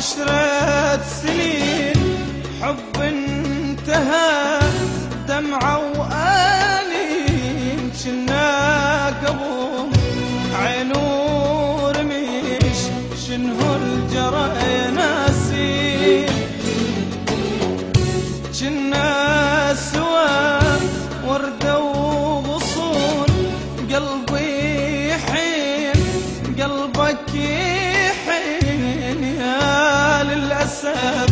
10 سنين حب انتهى دمعة وآنين كنا قبل عين ورميش شنو الجرى يا ناسين كنا سوا وردة وغصون قلبي حين قلبك يحين يا للأسف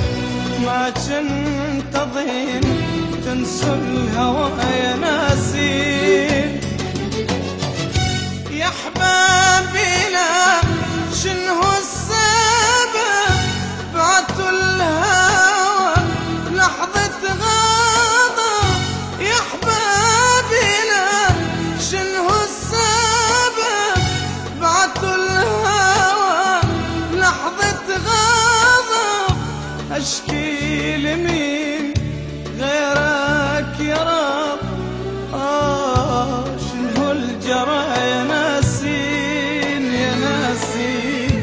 ما كنت أظن تنسوا الهوى يا ناسين يا حبابينا شنو السبب بعتوا الهوى لحظة غضب يا حبابينا شنو السبب بعتوا الهوى لحظة غضب أشكي لمين غيرك يا رب شنو الجرى يا ناسين يا ناسين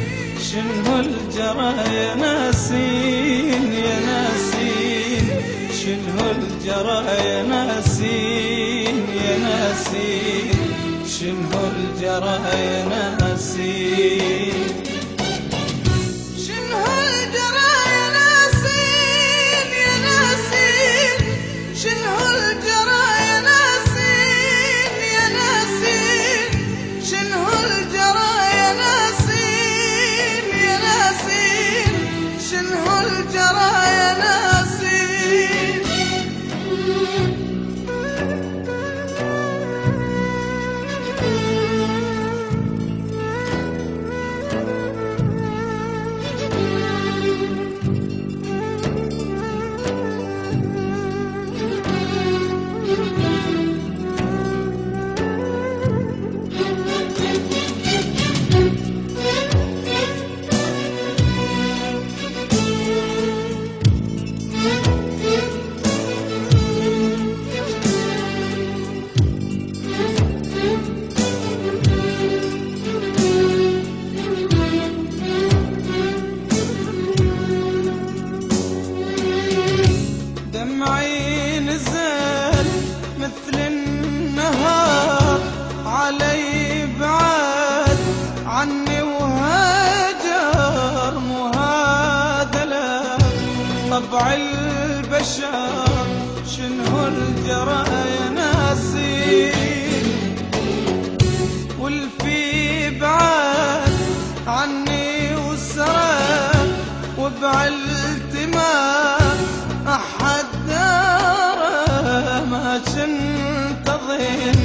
شنو الجرى يا ناسين يا ناسين شنو الجرى يا ناسين يا ناسين شنو الجرى يا ناسين شنو الجرى يا ناسين يا ناسين شنو الجرى يا ناسين يا ناسين شنو الجرى يا ناسين يا ناسين شنو الجرى يا ناسين دمعي نزل مثل النهار علي بعد عني وهجر مو هذا لا طبع البشر شنو الجرى يا ناسين والفي بعد عني وسرى وبعلت ما أحد داره ما كنت أظن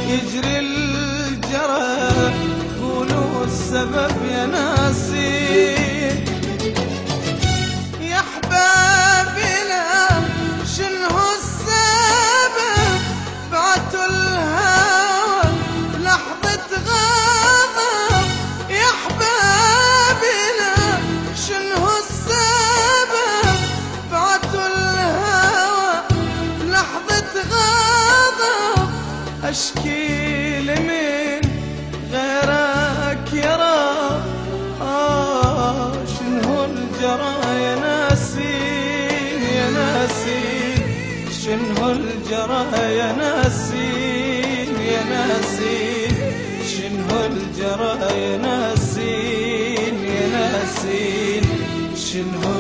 يجري الجرى قولوا السبب يا ناسين يا حبابنا شنو السبب بعتوا الهوى لحظة غضب يا حبابنا شنو السبب بعتوا الهوى لحظة غضب أشكي لمين غيرك يا رب شنو الجرى يا ناسين يا ناسين شنو الجرى يا ناسين يا ناسين شنو الجرى يا ناسين يا ناسين شنو